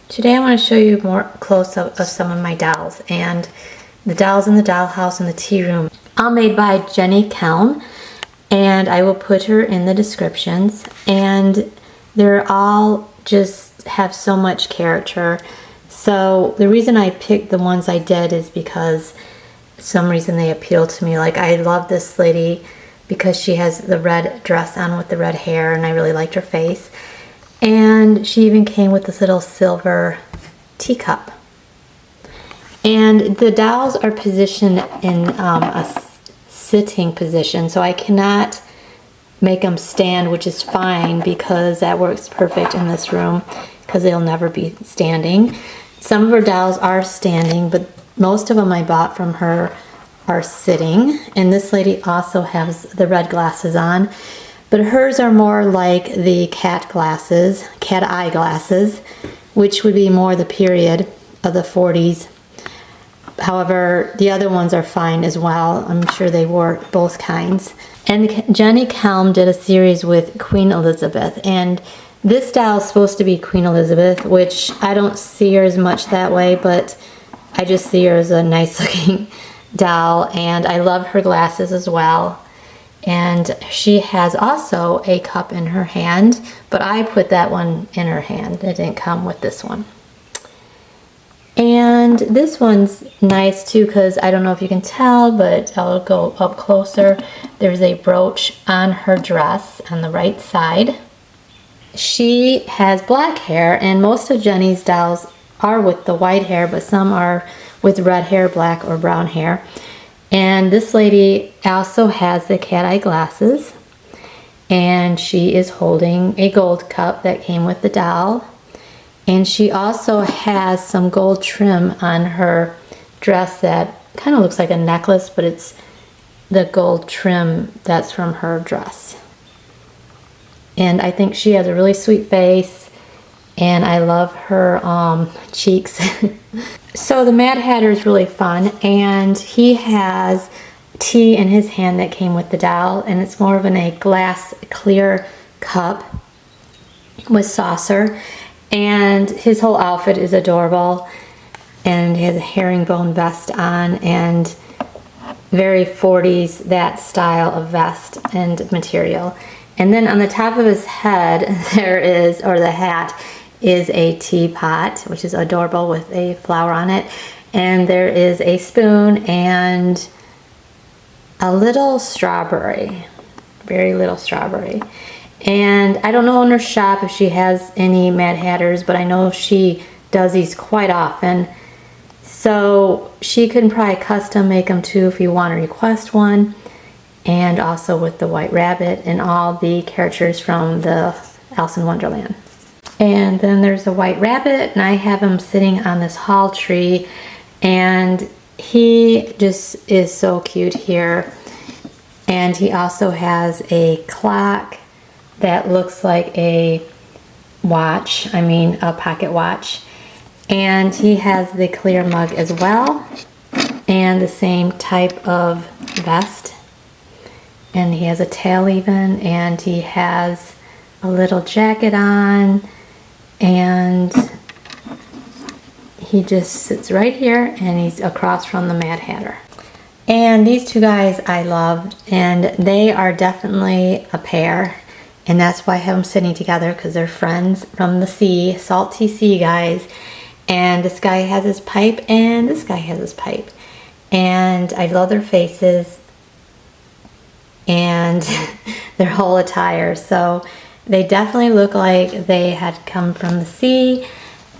Today I want to show you more close-up of some of my dolls, and the dolls in the dollhouse and the tea room, all made by Jenny Kelm, and I will put her in the descriptions. And they're all just have so much character. So the reason I picked the ones I did is because for some reason they appeal to me. Like, I love this lady because she has the red dress on with the red hair, and I really liked her face. And she even came with this little silver teacup. And the dolls are positioned in a sitting position, so I cannot make them stand, which is fine because that works perfect in this room because they'll never be standing. Some of her dolls are standing, but most of them I bought from her are sitting. And this lady also has the red glasses on. But hers are more like the cat eye glasses, which would be more the period of the 40s. However, the other ones are fine as well. I'm sure they wore both kinds. And Jenny Kelm did a series with Queen Elizabeth. And this doll is supposed to be Queen Elizabeth, which I don't see her as much that way, but I just see her as a nice looking doll. And I love her glasses as well. And she has also a cup in her hand, but I put that one in her hand. It didn't come with this one. And this one's nice too, because I don't know if you can tell, but I'll go up closer. There's a brooch on her dress on the right side. She has black hair, and most of Jenny's dolls are with the white hair, but some are with red hair, black, or brown hair. And this lady also has the cat eye glasses, and she is holding a gold cup that came with the doll. And she also has some gold trim on her dress that kind of looks like a necklace, but it's the gold trim that's from her dress. And I think she has a really sweet face, and I love her cheeks. So the Mad Hatter is really fun, and he has tea in his hand that came with the doll, and it's more of in a glass clear cup with saucer. And his whole outfit is adorable, and he has a herringbone vest on, and very 40s, that style of vest and material. And then on the top of his head there is, or the hat, is a teapot, which is adorable with a flower on it. And there is a spoon and a little strawberry, very little strawberry. And I don't know in her shop if she has any Mad Hatters, but I know she does these quite often. So she can probably custom make them too if you want to request one. And also with the White Rabbit and all the characters from the Alice in Wonderland. And then there's a White Rabbit, and I have him sitting on this hall tree, and he just is so cute here. And he also has a clock that looks like a watch, a pocket watch. And he has the clear mug as well, and the same type of vest. And he has a tail even, and he has a little jacket on, and he just sits right here, and he's across from the Mad Hatter. And these two guys I loved, and they are definitely a pair, and that's why I have them sitting together, because they're friends from the sea, salty sea guys. And this guy has his pipe, and this guy has his pipe, and I love their faces and their whole attire. So they definitely look like they had come from the sea,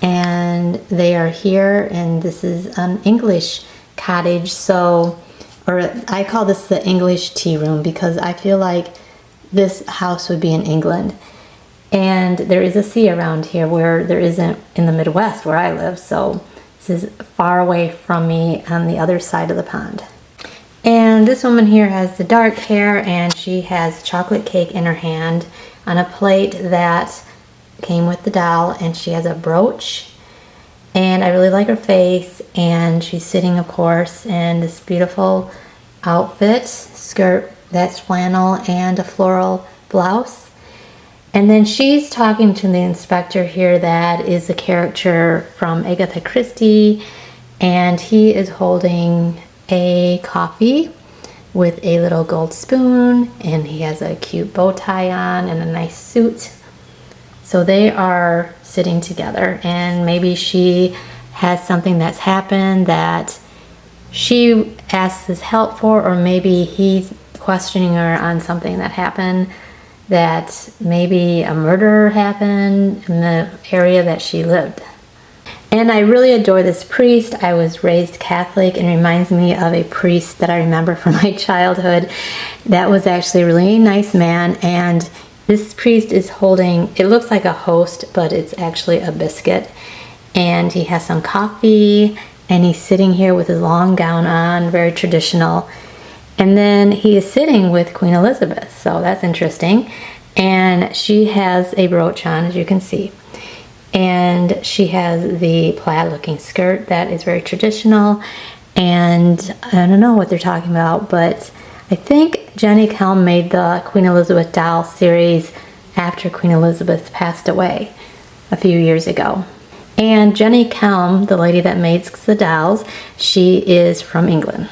and they are here, and this is an English cottage. So, or I call this the English tea room, because I feel like this house would be in England. And there is a sea around here where there isn't in the Midwest where I live. So this is far away from me on the other side of the pond. And this woman here has the dark hair, and she has chocolate cake in her hand on a plate that came with the doll, and she has a brooch. And I really like her face, and she's sitting, of course, in this beautiful outfit, skirt that's flannel, and a floral blouse. And then she's talking to the inspector here that is a character from Agatha Christie, and he is holding a coffee with a little gold spoon, and he has a cute bow tie on and a nice suit. So they are sitting together, and maybe she has something that's happened that she asks his help for, or maybe he's questioning her on something that happened, that maybe a murder happened in the area that she lived. And I really adore this priest. I was raised Catholic, and it reminds me of a priest that I remember from my childhood. That was actually a really nice man, and this priest is holding, it looks like a host, but it's actually a biscuit. And he has some coffee, and he's sitting here with his long gown on, very traditional. And then he is sitting with Queen Elizabeth, so that's interesting. And she has a brooch on, as you can see. And she has the plaid looking skirt that is very traditional. And I don't know what they're talking about, but I think Jenny Kelm made the Queen Elizabeth doll series after Queen Elizabeth passed away a few years ago. And Jenny Kelm, the lady that makes the dolls, she is from England.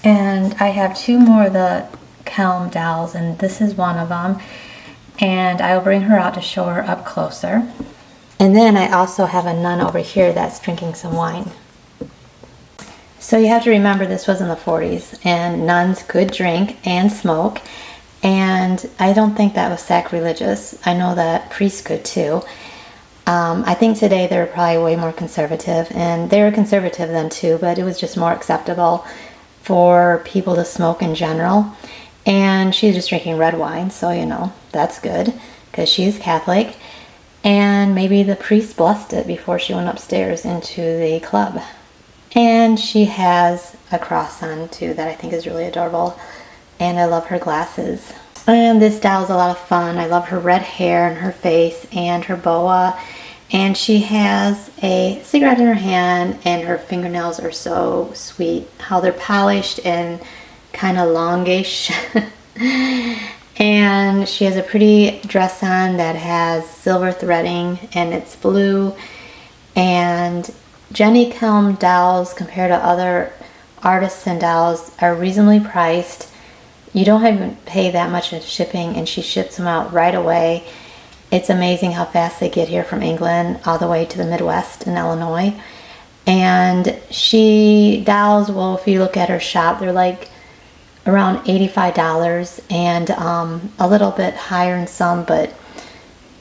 And I have two more of the Kelm dolls, and this is one of them. And I will bring her out to show her up closer. And then I also have a nun over here that's drinking some wine. So you have to remember this was in the 40s, and nuns could drink and smoke. And I don't think that was sacrilegious. I know that priests could too. I think today they're probably way more conservative, and they were conservative then too, but it was just more acceptable for people to smoke in general. And she's just drinking red wine, so you know, that's good because she's Catholic. And maybe the priest blessed it before she went upstairs into the club. And she has a cross on too that I think is really adorable. And I love her glasses. And this doll is a lot of fun. I love her red hair and her face and her boa. And she has a cigarette in her hand, and her fingernails are so sweet. How they're polished and kind of longish. And she has a pretty dress on that has silver threading, and it's blue. And Jenny Kelm dolls, compared to other artists and dolls, are reasonably priced. You don't have to pay that much in shipping, and she ships them out right away. It's amazing how fast they get here from England all the way to the Midwest in Illinois. And dolls, well, if you look at her shop, they're like around $85 and a little bit higher in some, but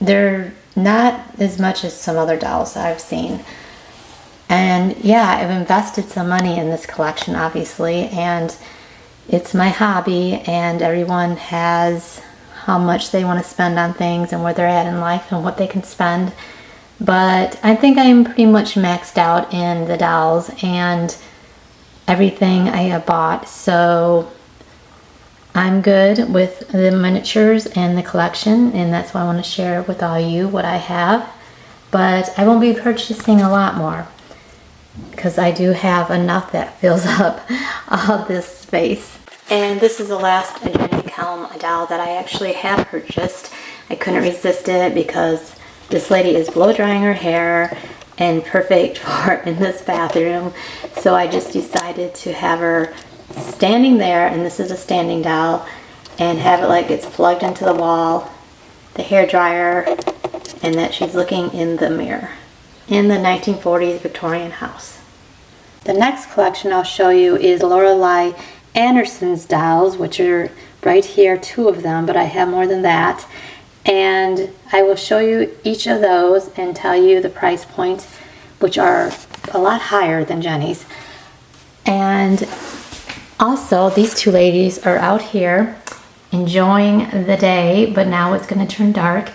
they're not as much as some other dolls I've seen. And yeah, I've invested some money in this collection, obviously, and it's my hobby, and everyone has how much they want to spend on things and where they're at in life and what they can spend. But I think I'm pretty much maxed out in the dolls and everything I have bought, so I'm good with the miniatures and the collection, and that's why I want to share with all you what I have. But I won't be purchasing a lot more because I do have enough that fills up all this space. And this is the last Jenny Kelm doll that I actually have purchased. I couldn't resist it because this lady is blow drying her hair and perfect for in this bathroom. So I just decided to have her standing there, and this is a standing doll, and have it like it's plugged into the wall, the hair dryer, and that she's looking in the mirror in the 1940s Victorian house. The next collection I'll show you is Lorelei Anderson's dolls, which are right here, two of them, but I have more than that. And I will show you each of those and tell you the price points, which are a lot higher than Jenny's. And also, these two ladies are out here enjoying the day, but now it's going to turn dark.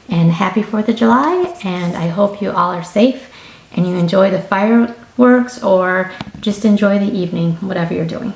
And happy 4th of July, and I hope you all are safe and you enjoy the fireworks or just enjoy the evening, whatever you're doing.